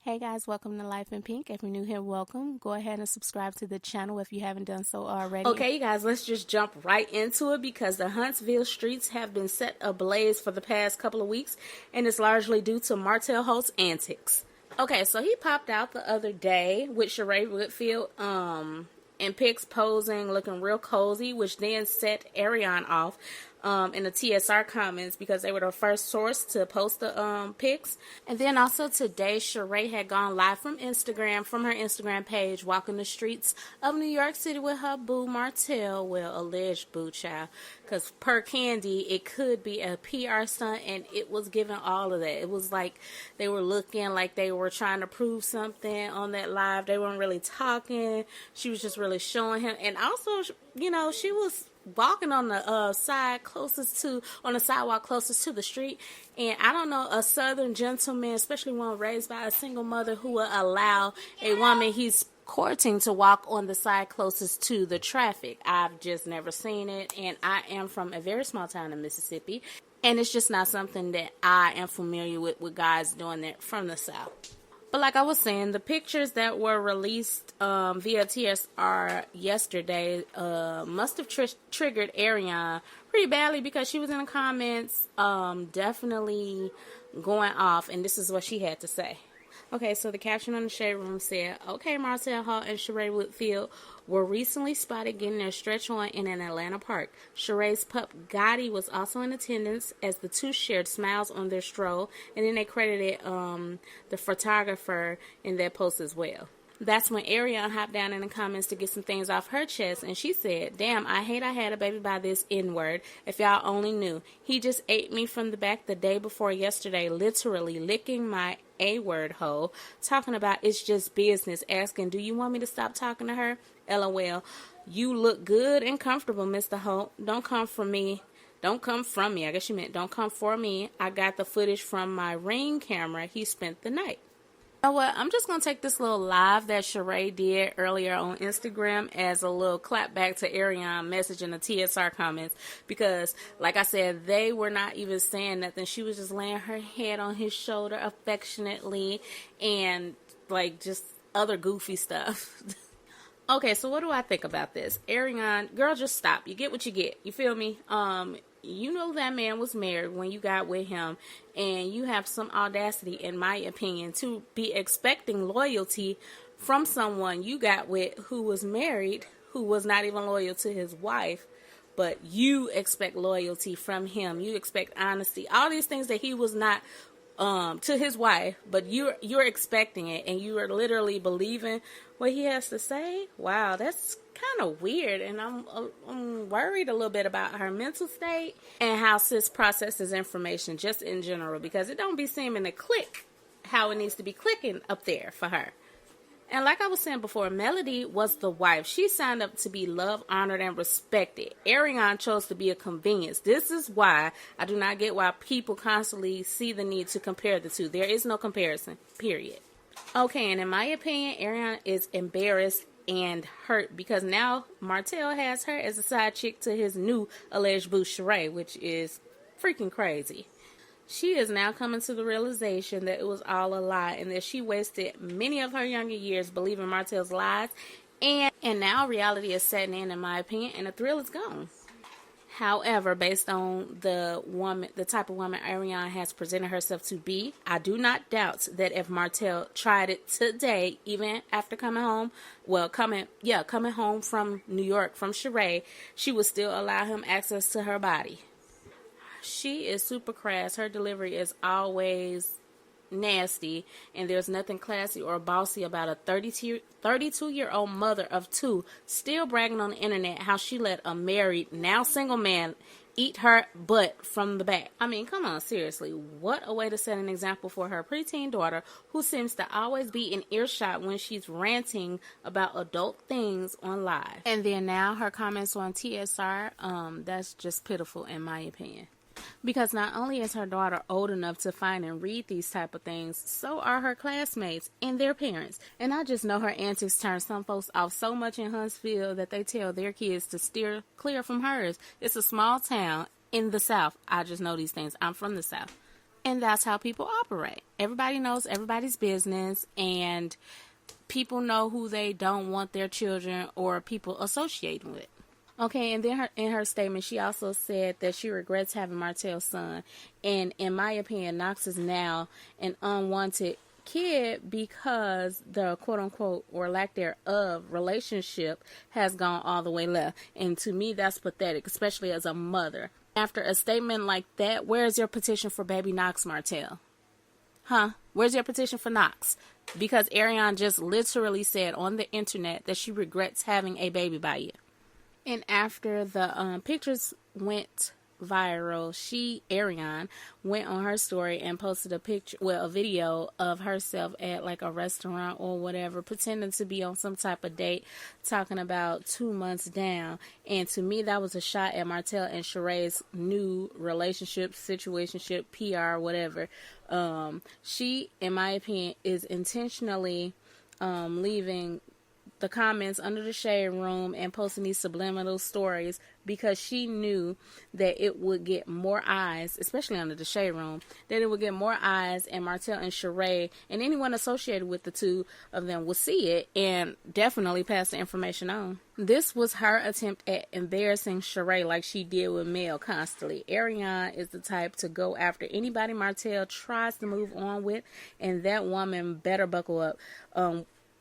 Hey guys, welcome to Life in Pink. If you're new here, welcome. Go ahead and subscribe to the channel if you haven't done so already. Okay, you guys, let's just jump right into it because the Huntsville streets have been set ablaze for the past couple of weeks, and it's largely due to Martell Holt's antics. Okay, so he popped out the other day with Sheree Whitfield in pics posing, looking real cozy, which then set Arrione off in the TSR comments because they were the first source to post the pics. And then also today, Sheree had gone live from her Instagram page, walking the streets of New York City with her boo Martell, well, alleged boo child, because per Candy, it could be a PR stunt, and it was giving all of that. It was like they were looking like they were trying to prove something on that live. They weren't really talking. She was just really showing him, and also, you know, she was walking on the sidewalk closest to the street, and I don't know, a southern gentleman, especially one raised by a single mother, who will allow a woman he's courting to walk on the side closest to the traffic. I've just never seen it, and I am from a very small town in Mississippi, and it's just not something that I am familiar with guys doing that from the South. But like I was saying, the pictures that were released via TSR yesterday must have triggered Arrione pretty badly because she was in the comments definitely going off, and this is what she had to say. Okay, so the caption on the Shade Room said, "Okay, Martell Holt and Sheree Whitfield were recently spotted getting their stretch on in an Atlanta park. Sheree's pup Gotti was also in attendance as the two shared smiles on their stroll," and then they credited the photographer in that post as well. That's when Arrione hopped down in the comments to get some things off her chest, and she said, "Damn, I hate I had a baby by this N-word. If y'all only knew. He just ate me from the back the day before yesterday, literally licking my A-word hole, talking about it's just business, asking, do you want me to stop talking to her? LOL. You look good and comfortable, Mr. Holt. Don't come from me. Don't come from me." I guess she meant don't come for me. "I got the footage from my Ring camera. He spent the night." You know what? I'm just going to take this little live that Sheree did earlier on Instagram as a little clap back to Arrione message in the TSR comments because, like I said, they were not even saying nothing. She was just laying her head on his shoulder affectionately and, like, just other goofy stuff. Okay, so what do I think about this? Arrione, girl, just stop. You get what you get. You feel me? You know that man was married when you got with him, and you have some audacity, in my opinion, to be expecting loyalty from someone you got with who was married, who was not even loyal to his wife, but you expect loyalty from him. You expect honesty. All these things that he was not to his wife, but you're expecting it, and you are literally believing what he has to say. Wow, that's kind of weird, and I'm worried a little bit about her mental state and how sis processes information just in general, because it don't be seeming to click how it needs to be clicking up there for her. And like I was saying before, Melody was the wife. She signed up to be loved, honored, and respected. Arrione chose to be a convenience. This is why I do not get why people constantly see the need to compare the two. There is no comparison, period. Okay, and in my opinion, Arrione is embarrassed and hurt because now Martell has her as a side chick to his new alleged boo Sheree, which is freaking crazy. She is now coming to the realization that it was all a lie and that she wasted many of her younger years believing Martell's lies, and now reality is setting in my opinion, and the thrill is gone. However, based on the type of woman Arrione has presented herself to be, I do not doubt that if Martell tried it today, even after coming home from New York from Sheree, she would still allow him access to her body. She is super crass. Her delivery is always nasty, and there's nothing classy or bossy about a 32-year-old mother of two still bragging on the internet how she let a married, now single man eat her butt from the back. I mean, come on, seriously. What a way to set an example for her preteen daughter, who seems to always be in earshot when she's ranting about adult things on live. And then now her comments on TSR, that's just pitiful in my opinion. Because not only is her daughter old enough to find and read these type of things, so are her classmates and their parents. And I just know her antics turn some folks off so much in Huntsville that they tell their kids to steer clear from hers. It's a small town in the South. I just know these things. I'm from the South. And that's how people operate. Everybody knows everybody's business, and people know who they don't want their children or people associating with. Okay, and then in her statement, she also said that she regrets having Martell's son. And in my opinion, Knox is now an unwanted kid because the quote-unquote or lack thereof relationship has gone all the way left. And to me, that's pathetic, especially as a mother. After a statement like that, where's your petition for baby Knox, Martell? Huh? Where's your petition for Knox? Because Arrione just literally said on the internet that she regrets having a baby by you. And after the pictures went viral, Arrione went on her story and posted a video of herself at like a restaurant or whatever, pretending to be on some type of date, talking about 2 months down. And to me, that was a shot at Martell and Sheree's new relationship, situationship, PR, whatever. She, in my opinion, is intentionally leaving the comments under the shade room and posting these subliminal stories because she knew that it would get more eyes, especially under the shade room, that it would get more eyes, and Martell and Sheree and anyone associated with the two of them will see it and definitely pass the information on. This was her attempt at embarrassing Sheree like she did with Mel constantly. Arrione is the type to go after anybody Martell tries to move on with, and that woman better buckle up.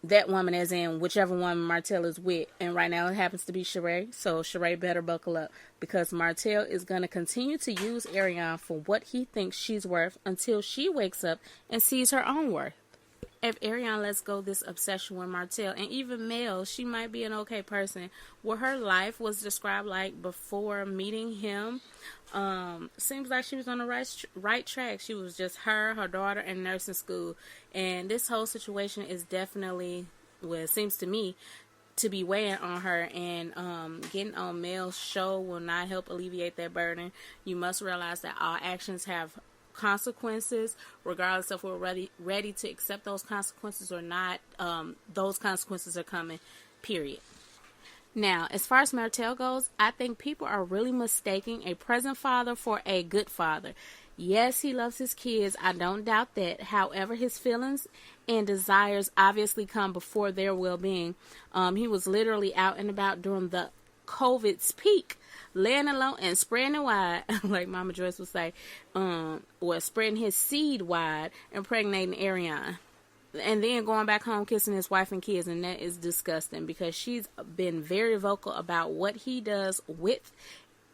That woman as in whichever woman Martell is with. And right now it happens to be Sheree. So Sheree better buckle up, because Martell is going to continue to use Arrione for what he thinks she's worth until she wakes up and sees her own worth. If Arrione lets go this obsession with Martell, and even Mel, she might be an okay person. What her life was described like before meeting him, seems like she was on the right track. She was just her daughter, and nursing school. And this whole situation is definitely, well, it seems to me, to be weighing on her, and getting on Mel's show will not help alleviate that burden. You must realize that all actions have consequences, regardless if we're ready to accept those consequences or not. Those consequences are coming, period. Now, as far as Martell goes, I think people are really mistaking a present father for a good father. Yes, he loves his kids. I don't doubt that. However, his feelings and desires obviously come before their well-being. He was literally out and about during the COVID's peak, laying alone and spreading it wide, like Mama Joyce would say, or spreading his seed wide, impregnating Arrione. And then going back home kissing his wife and kids, and that is disgusting, because she's been very vocal about what he does with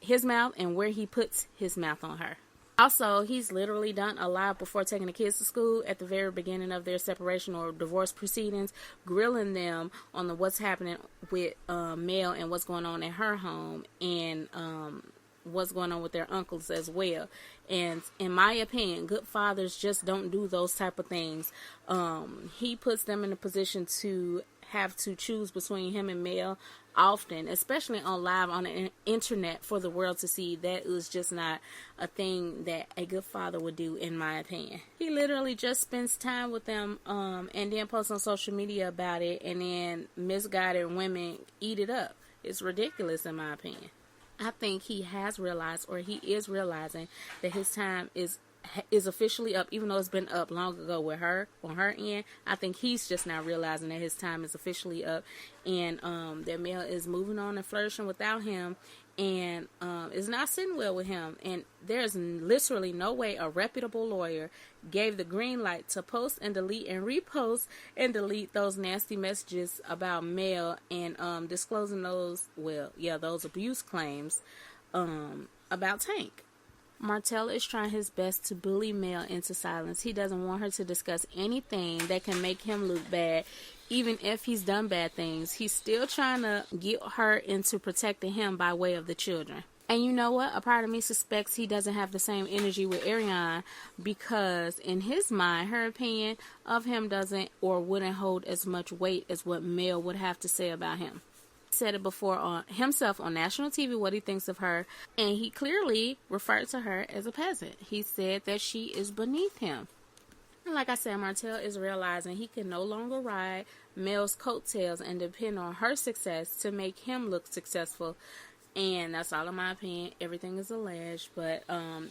his mouth and where he puts his mouth on her. Also, he's literally done a live before taking the kids to school at the very beginning of their separation or divorce proceedings, grilling them on what's happening with Mel and what's going on at her home, and what's going on with their uncles as well. And in my opinion, good fathers just don't do those type of things. He puts them in a position to have to choose between him and Mel often, especially on live on the internet for the world to see. That is just not a thing that a good father would do, in my opinion. He literally just spends time with them, and then posts on social media about it, and then misguided women eat it up. It's ridiculous, in my opinion. I think he has realized, or he is realizing, that his time is officially up, even though it's been up long ago with her, on her end. I think he's just now realizing that his time is officially up, and that Mel is moving on and flourishing without him, and is not sitting well with him. And there's literally no way a reputable lawyer gave the green light to post and delete and repost and delete those nasty messages about Mel, and disclosing those abuse claims about Tank. Martell is trying his best to bully Mel into silence. He doesn't want her to discuss anything that can make him look bad, even if he's done bad things. He's still trying to get her into protecting him by way of the children. And you know what? A part of me suspects he doesn't have the same energy with Arrione, because in his mind, her opinion of him doesn't or wouldn't hold as much weight as what Mel would have to say about him. Said it before on himself on national TV what he thinks of her, and he clearly referred to her as a peasant. He said that she is beneath him. And like I said, Martell is realizing he can no longer ride Mel's coattails and depend on her success to make him look successful. And that's all in my opinion. Everything is alleged, but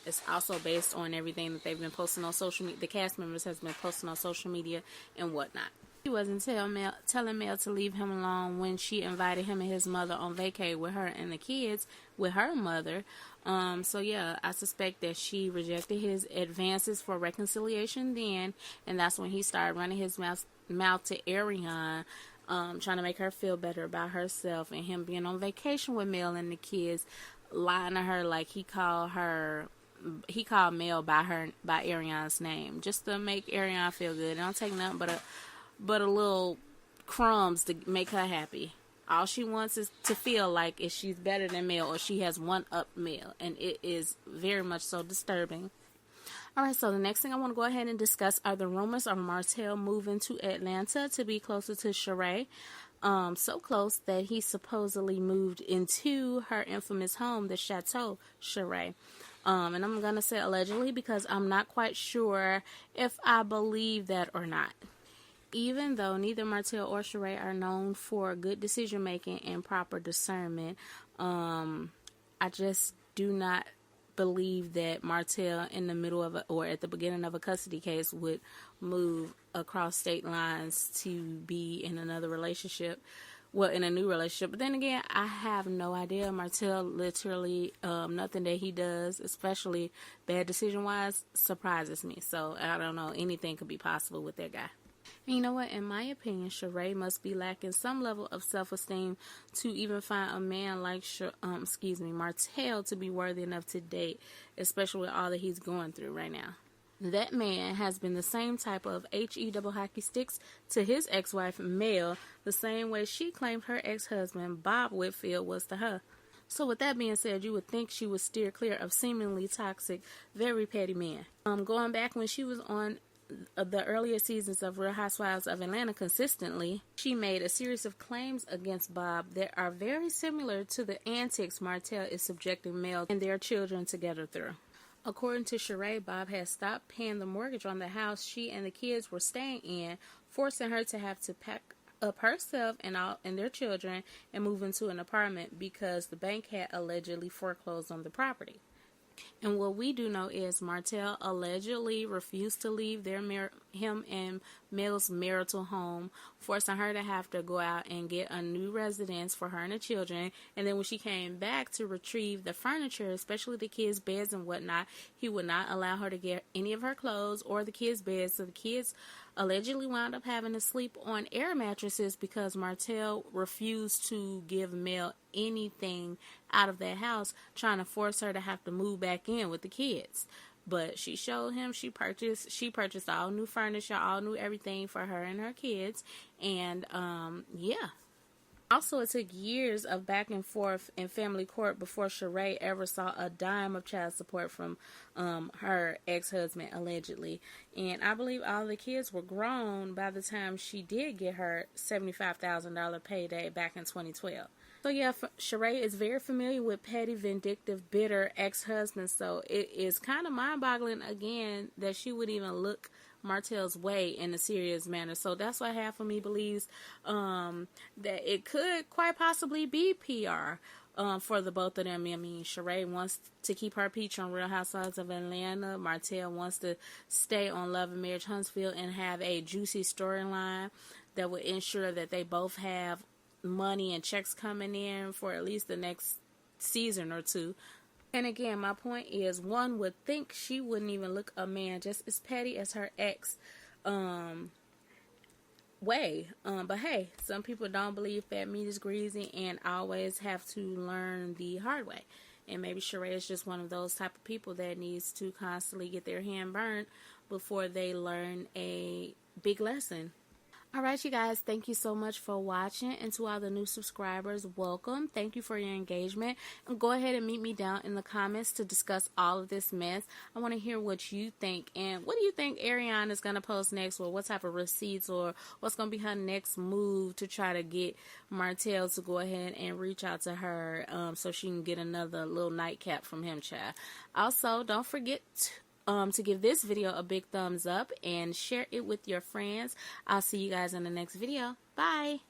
it's also based on everything that they've been posting on social media. The cast members has been posting on social media and whatnot. She wasn't telling Mel to leave him alone when she invited him and his mother on vacay with her and the kids with her mother. So yeah, I suspect that she rejected his advances for reconciliation then, and that's when he started running his mouth to Arrione, trying to make her feel better about herself, and him being on vacation with Mel and the kids, lying to her like he called Mel by Arrione's name just to make Arrione feel good. It don't take nothing but a little crumbs to make her happy. All she wants is to feel like if she's better than Mel or she has one up Mel, and it is very much so disturbing. Alright, so the next thing I want to go ahead and discuss are the rumors of Martell moving to Atlanta to be closer to Sheree. So close that he supposedly moved into her infamous home, the Chateau Sheree. And I'm going to say allegedly because I'm not quite sure if I believe that or not. Even though neither Martell or Sheree are known for good decision making and proper discernment, I just do not believe that Martell in the middle of or at the beginning of a custody case would move across state lines to be in another relationship. Well, in a new relationship. But then again, I have no idea. Martell literally, nothing that he does, especially bad decision wise, surprises me. So I don't know. Anything could be possible with that guy. And you know what? In my opinion, Sheree must be lacking some level of self-esteem to even find a man like Martell to be worthy enough to date, especially with all that he's going through right now. That man has been the same type of HE double hockey sticks to his ex-wife, Mel, the same way she claimed her ex-husband, Bob Whitfield, was to her. So with that being said, you would think she would steer clear of seemingly toxic, very petty men. Going back when she was on the earlier seasons of Real Housewives of Atlanta consistently, she made a series of claims against Bob that are very similar to the antics Martell is subjecting Mel and their children together through. According to Sheree, Bob had stopped paying the mortgage on the house she and the kids were staying in, forcing her to have to pack up herself and their children and move into an apartment because the bank had allegedly foreclosed on the property. And what we do know is Martell allegedly refused to leave him and Mel's marital home, forcing her to have to go out and get a new residence for her and the children. And then when she came back to retrieve the furniture, especially the kids' beds and whatnot, he would not allow her to get any of her clothes or the kids' beds. So the kids allegedly wound up having to sleep on air mattresses because Martell refused to give Mel anything out of that house, trying to force her to have to move back in with the kids. But she showed him she purchased all new furniture, all new everything for her and her kids. And yeah. Also, it took years of back and forth in family court before Sheree ever saw a dime of child support from her ex-husband, allegedly. And I believe all the kids were grown by the time she did get her $75,000 payday back in 2012. So yeah, Sheree is very familiar with petty, vindictive, bitter ex-husbands. So it is kind of mind-boggling, again, that she would even look Martell's way in a serious manner. So that's why half of me believes that it could quite possibly be PR for the both of them. I mean, Sheree wants to keep her peach on Real Housewives of Atlanta. Martell wants to stay on Love and Marriage Huntsville and have a juicy storyline that would ensure that they both have money and checks coming in for at least the next season or two. And again, my point is, one would think she wouldn't even look a man just as petty as her ex way. But hey, some people don't believe fat meat is greasy and always have to learn the hard way. And maybe Sheree is just one of those type of people that needs to constantly get their hand burned before they learn a big lesson. Alright, you guys, thank you so much for watching, and to all the new subscribers, welcome. Thank you for your engagement, and go ahead and meet me down in the comments to discuss all of this mess. I want to hear what you think, and what do you think Arrione is going to post next, or what type of receipts, or what's going to be her next move to try to get Martell to go ahead and reach out to her so she can get another little nightcap from him, child. Also, don't forget to give this video a big thumbs up and share it with your friends. I'll see you guys in the next video. Bye.